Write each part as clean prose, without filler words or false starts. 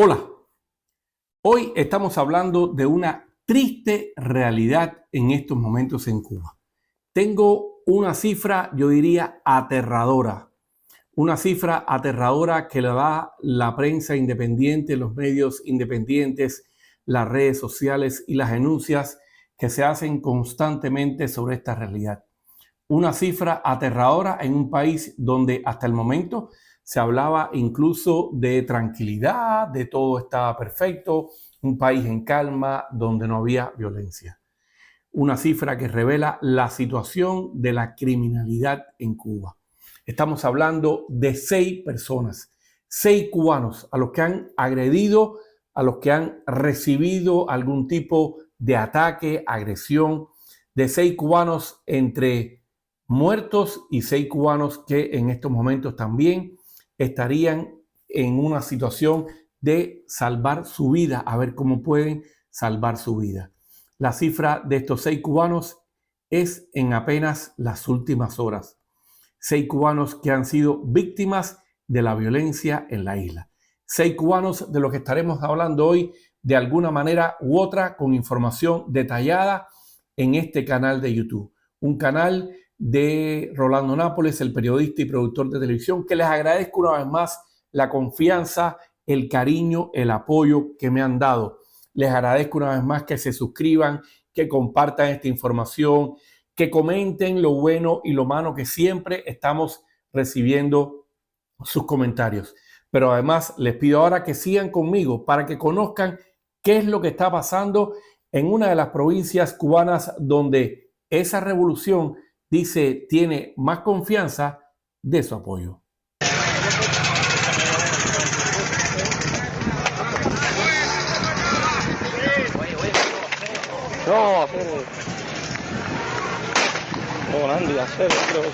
Hola, hoy estamos hablando de una triste realidad en estos momentos en Cuba. Tengo una cifra, yo diría, aterradora. Una cifra aterradora que le da la prensa independiente, los medios independientes, las redes sociales y las denuncias que se hacen constantemente sobre esta realidad. Una cifra aterradora en un país donde hasta el momento se hablaba incluso de tranquilidad, de todo estaba perfecto, un país en calma donde no había violencia. Una cifra que revela la situación de la criminalidad en Cuba. Estamos hablando de 6 personas, 6 cubanos a los que han agredido, a los que han recibido algún tipo de ataque, agresión, de 6 cubanos entre muertos y 6 cubanos que en estos momentos también estarían en una situación de salvar su vida, a ver cómo pueden salvar su vida. La cifra de estos 6 cubanos es en apenas las últimas horas. 6 cubanos que han sido víctimas de la violencia en la isla. 6 cubanos de los que estaremos hablando hoy de alguna manera u otra con información detallada en este canal de YouTube. Un canal de Rolando Nápoles, el periodista y productor de televisión, que les agradezco una vez más la confianza, el cariño, el apoyo que me han dado. Les agradezco una vez más que se suscriban, que compartan esta información, que comenten lo bueno y lo malo, que siempre estamos recibiendo sus comentarios. Pero además les pido ahora que sigan conmigo para que conozcan qué es lo que está pasando en una de las provincias cubanas donde esa revolución, dice, tiene más confianza de su apoyo. No, volando y hacer, creo que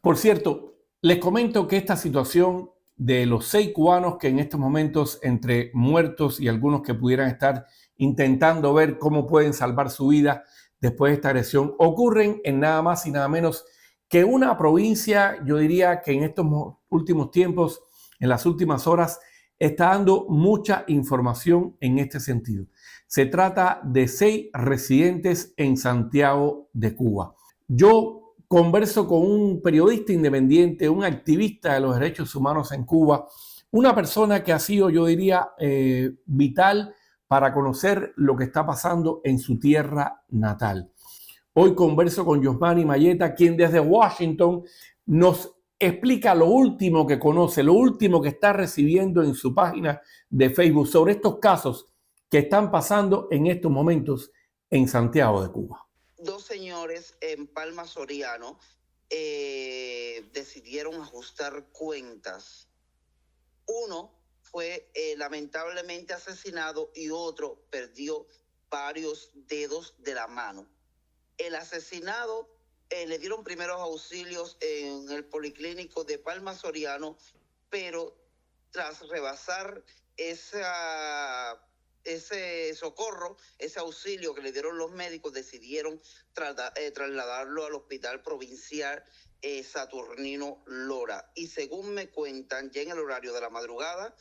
Por cierto, les comento que esta situación de los 6 cubanos que en estos momentos, entre muertos y algunos que pudieran estar intentando ver cómo pueden salvar su vida después de esta agresión, ocurren en nada más y nada menos que una provincia, yo diría que en estos últimos tiempos, en las últimas horas, está dando mucha información en este sentido. Se trata de 6 residentes en Santiago de Cuba. Yo converso con un periodista independiente, un activista de los derechos humanos en Cuba, una persona que ha sido, yo diría, vital para conocer lo que está pasando en su tierra natal. Hoy converso con Yosmani Mayeta, quien desde Washington nos explica lo último que conoce, lo último que está recibiendo en su página de Facebook sobre estos casos que están pasando en estos momentos en Santiago de Cuba. 2 señores en Palma Soriano decidieron ajustar cuentas. Uno fue lamentablemente asesinado y otro perdió varios dedos de la mano. El asesinado le dieron primeros auxilios en el policlínico de Palma Soriano, pero tras rebasar ese socorro, ese auxilio que le dieron los médicos, decidieron trasladarlo al hospital provincial Saturnino Lora. Y según me cuentan, ya en el horario de la madrugada,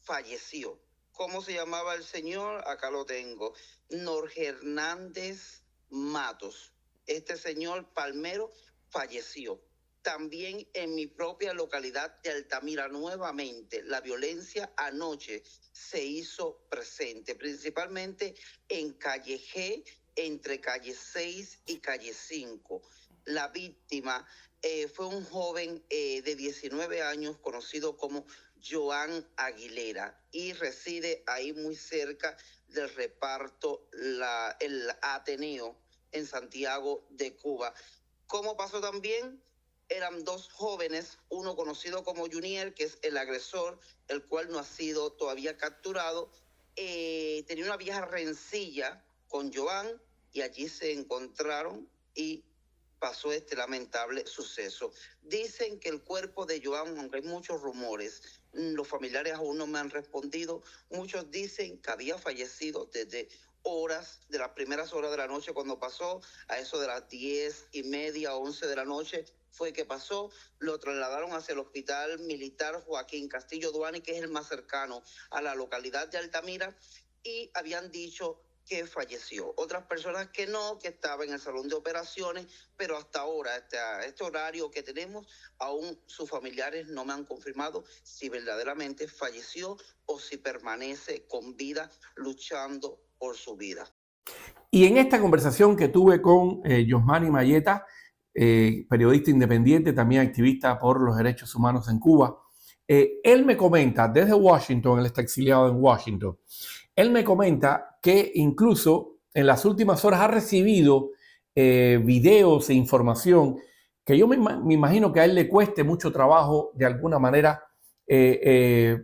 falleció. ¿Cómo se llamaba el señor? Acá lo tengo. Norge Hernández Matos. Este señor Palmero falleció. También en mi propia localidad de Altamira, nuevamente, la violencia anoche se hizo presente, principalmente en calle G, entre calle 6 y calle 5. La víctima fue un joven de 19 años conocido como Joan Aguilera y reside ahí muy cerca del reparto el Ateneo en Santiago de Cuba. ¿Cómo pasó también? Eran 2 jóvenes, uno conocido como Junior, que es el agresor, el cual no ha sido todavía capturado. Tenía una vieja rencilla con Joan y allí se encontraron y pasó este lamentable suceso. Dicen que el cuerpo de Joan, aunque hay muchos rumores, los familiares aún no me han respondido, muchos dicen que había fallecido desde de las primeras horas de la noche cuando pasó, a eso de las 10:30, 11 de la noche, fue que pasó, lo trasladaron hacia el Hospital Militar Joaquín Castillo Duani, que es el más cercano a la localidad de Altamira, y habían dicho que falleció. Otras personas que no, que estaba en el salón de operaciones, pero hasta ahora, hasta este horario que tenemos, aún sus familiares no me han confirmado si verdaderamente falleció o si permanece con vida luchando por su vida. Y en esta conversación que tuve con Yosmany Mayeta, periodista independiente, también activista por los derechos humanos en Cuba, él me comenta desde Washington, él está exiliado en Washington, él me comenta que incluso en las últimas horas ha recibido videos e información que yo me imagino que a él le cueste mucho trabajo de alguna manera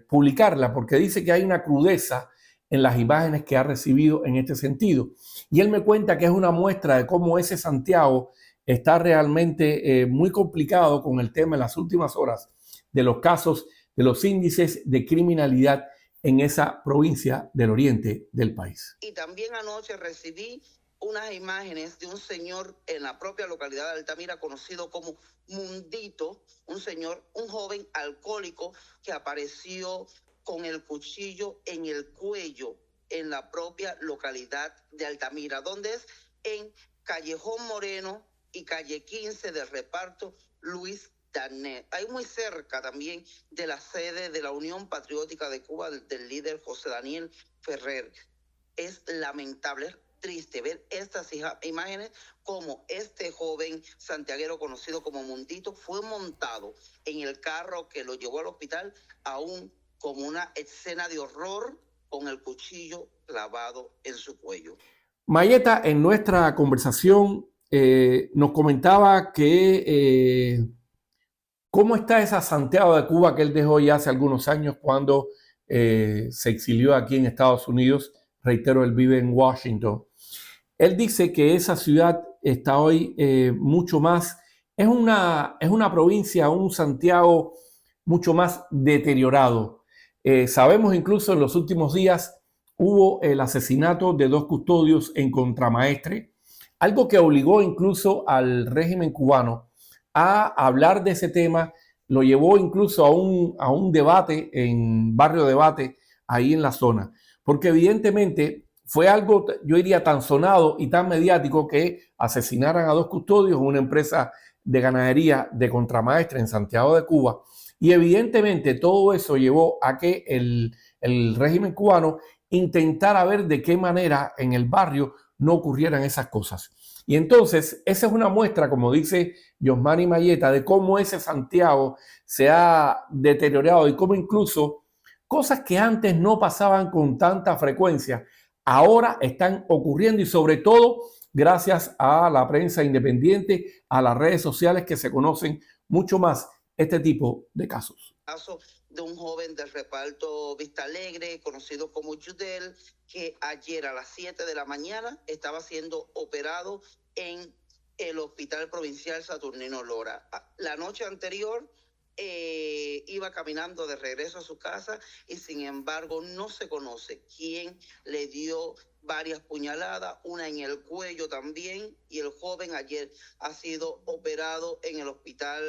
publicarla, porque dice que hay una crudeza en las imágenes que ha recibido en este sentido. Y él me cuenta que es una muestra de cómo ese Santiago está realmente muy complicado con el tema en las últimas horas de los casos, de los índices de criminalidad en esa provincia del oriente del país. Y también anoche recibí unas imágenes de un señor en la propia localidad de Altamira conocido como Mundito, un joven alcohólico que apareció con el cuchillo en el cuello en la propia localidad de Altamira, donde es en Callejón Moreno y calle 15 del reparto Luis Danet. Ahí muy cerca también de la sede de la Unión Patriótica de Cuba del líder José Daniel Ferrer. Es lamentable, es triste ver estas imágenes como este joven santiaguero conocido como Mundito fue montado en el carro que lo llevó al hospital, aún como una escena de horror con el cuchillo clavado en su cuello. Mayeta, en nuestra conversación nos comentaba que cómo está esa Santiago de Cuba que él dejó ya hace algunos años cuando se exilió aquí en Estados Unidos. Reitero, él vive en Washington. Él dice que esa ciudad está hoy mucho más, es una provincia, un Santiago mucho más deteriorado. Sabemos incluso en los últimos días hubo el asesinato de 2 custodios en Contramaestre, algo que obligó incluso al régimen cubano a hablar de ese tema, lo llevó incluso a un debate en Barrio Debate, ahí en la zona, porque evidentemente fue algo, yo diría, tan sonado y tan mediático que asesinaran a 2 custodios en una empresa de ganadería de Contramaestre en Santiago de Cuba. Y evidentemente todo eso llevó a que el régimen cubano intentara ver de qué manera en el barrio no ocurrieran esas cosas. Y entonces esa es una muestra, como dice Yosmany Mayeta, de cómo ese Santiago se ha deteriorado y cómo incluso cosas que antes no pasaban con tanta frecuencia ahora están ocurriendo, y sobre todo gracias a la prensa independiente, a las redes sociales, que se conocen mucho más este tipo de casos. Caso de un joven del reparto Vista Alegre, conocido como Yudel, que ayer a las 7 de la mañana estaba siendo operado en el Hospital Provincial Saturnino Lora. La noche anterior iba caminando de regreso a su casa y sin embargo no se conoce quién le dio varias puñaladas, una en el cuello también, y el joven ayer ha sido operado en el Hospital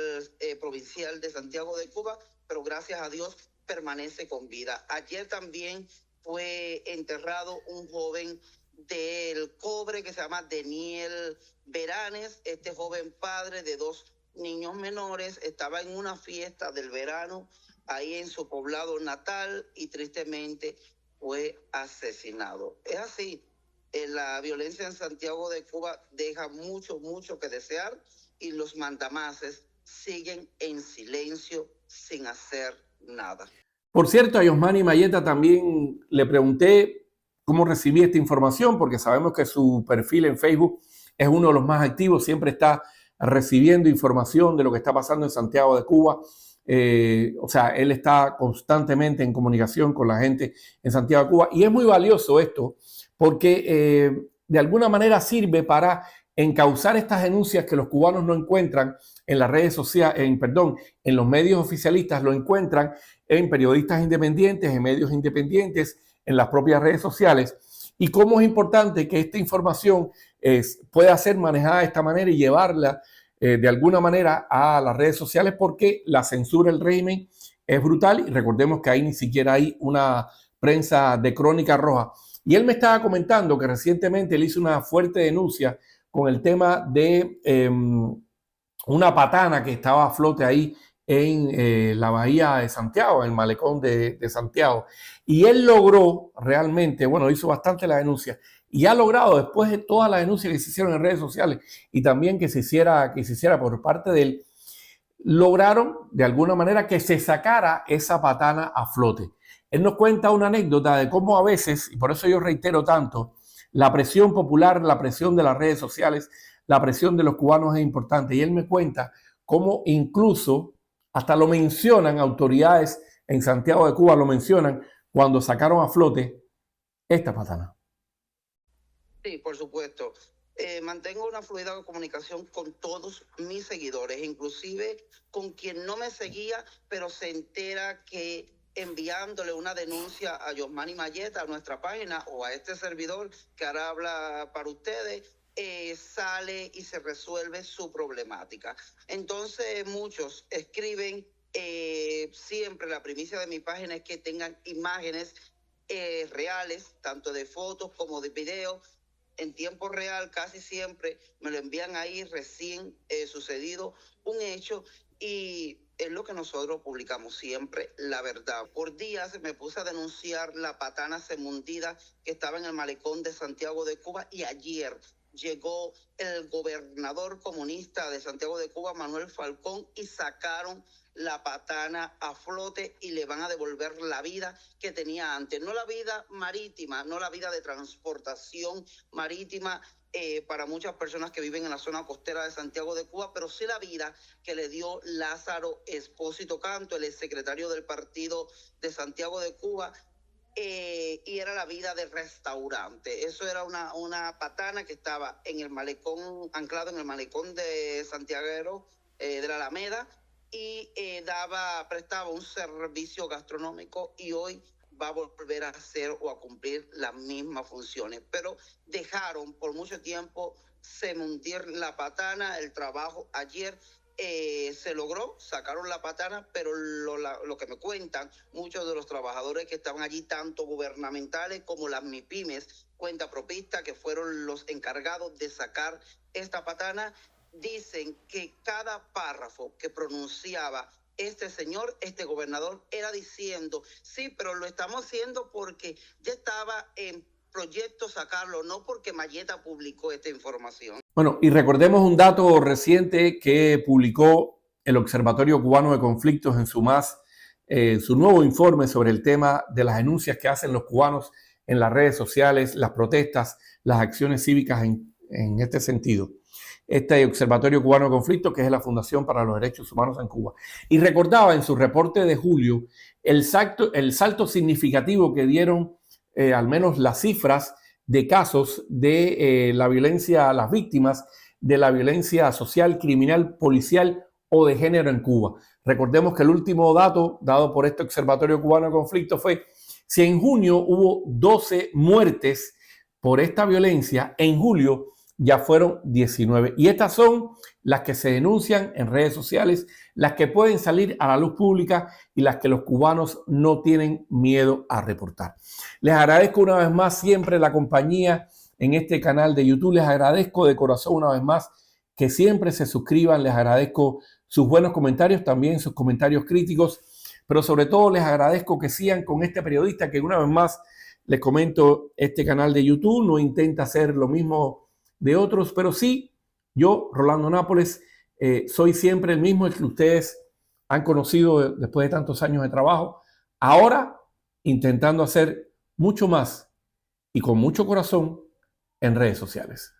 Provincial de Santiago de Cuba, pero gracias a Dios permanece con vida. Ayer también fue enterrado un joven del Cobre que se llama Daniel Veranes. Este joven padre de 2 niños menores estaba en una fiesta del verano ahí en su poblado natal y tristemente fue asesinado. Es así, la violencia en Santiago de Cuba deja mucho que desear y los mandamases siguen en silencio sin hacer nada. Por cierto, a Yosmany Mayeta también le pregunté cómo recibí esta información, porque sabemos que su perfil en Facebook es uno de los más activos, siempre está recibiendo información de lo que está pasando en Santiago de Cuba. O sea, él está constantemente en comunicación con la gente en Santiago de Cuba, y es muy valioso esto porque de alguna manera sirve para encauzar estas denuncias que los cubanos no encuentran en las redes sociales, en los medios oficialistas, lo encuentran en periodistas independientes, en medios independientes, en las propias redes sociales, y cómo es importante que esta información pueda ser manejada de esta manera y llevarla de alguna manera a las redes sociales porque la censura del régimen es brutal y recordemos que ahí ni siquiera hay una prensa de crónica roja. Y él me estaba comentando que recientemente él hizo una fuerte denuncia con el tema de una patana que estaba a flote ahí en la bahía de Santiago, en el malecón de Santiago. Y él logró realmente, bueno, hizo bastante la denuncia y ha logrado, después de todas las denuncias que se hicieron en redes sociales y también que se hiciera por parte de él, lograron de alguna manera que se sacara esa patana a flote. Él nos cuenta una anécdota de cómo a veces, y por eso yo reitero tanto, la presión popular, la presión de las redes sociales, la presión de los cubanos es importante. Y él me cuenta cómo incluso hasta lo mencionan autoridades en Santiago de Cuba, lo mencionan cuando sacaron a flote esta patana. Sí, por supuesto. Mantengo una fluida comunicación con todos mis seguidores, inclusive con quien no me seguía, pero se entera que enviándole una denuncia a Yosmani Mayeta, a nuestra página, o a este servidor que ahora habla para ustedes, sale y se resuelve su problemática. Entonces muchos escriben, siempre la primicia de mi página es que tengan imágenes reales, tanto de fotos como de videos, en tiempo real. Casi siempre me lo envían ahí recién sucedido un hecho, y es lo que nosotros publicamos siempre, la verdad. Por días me puse a denunciar la patana semundida que estaba en el malecón de Santiago de Cuba, y ayer llegó el gobernador comunista de Santiago de Cuba, Manuel Falcón, y sacaron la patana a flote y le van a devolver la vida que tenía antes. No la vida marítima, no la vida de transportación marítima para muchas personas que viven en la zona costera de Santiago de Cuba, pero sí la vida que le dio Lázaro Espósito Canto, el exsecretario del partido de Santiago de Cuba, y era la vida de restaurante. Eso era una patana que estaba en el malecón, anclado en el malecón de Santiago de la Alameda, y prestaba un servicio gastronómico, y hoy va a volver a hacer o a cumplir las mismas funciones. Pero dejaron por mucho tiempo cementir la patana. El trabajo ayer se logró, sacaron la patana, pero lo que me cuentan muchos de los trabajadores que estaban allí, tanto gubernamentales como las MIPIMES, cuenta propista, que fueron los encargados de sacar esta patana, dicen que cada párrafo que pronunciaba este señor, este gobernador, era diciendo, sí, pero lo estamos haciendo porque ya estaba en proyecto sacarlo, no porque Mayeta publicó esta información. Bueno, y recordemos un dato reciente que publicó el Observatorio Cubano de Conflictos en su nuevo informe sobre el tema de las denuncias que hacen los cubanos en las redes sociales, las protestas, las acciones cívicas en este sentido. Este Observatorio Cubano de Conflictos, que es la Fundación para los Derechos Humanos en Cuba. Y recordaba en su reporte de julio el salto significativo que dieron al menos las cifras de casos de la violencia a las víctimas, de la violencia social, criminal, policial o de género en Cuba. Recordemos que el último dato dado por este Observatorio Cubano de Conflictos fue: si en junio hubo 12 muertes por esta violencia, en julio ya fueron 19. Y estas son las que se denuncian en redes sociales, las que pueden salir a la luz pública y las que los cubanos no tienen miedo a reportar. Les agradezco una vez más siempre la compañía en este canal de YouTube. Les agradezco de corazón una vez más que siempre se suscriban. Les agradezco sus buenos comentarios, también sus comentarios críticos, pero sobre todo les agradezco que sigan con este periodista que, una vez más les comento, este canal de YouTube no intenta hacer lo mismo de otros, pero sí, yo, Rolando Nápoles, soy siempre el mismo, el que ustedes han conocido después de tantos años de trabajo, ahora intentando hacer mucho más y con mucho corazón en redes sociales.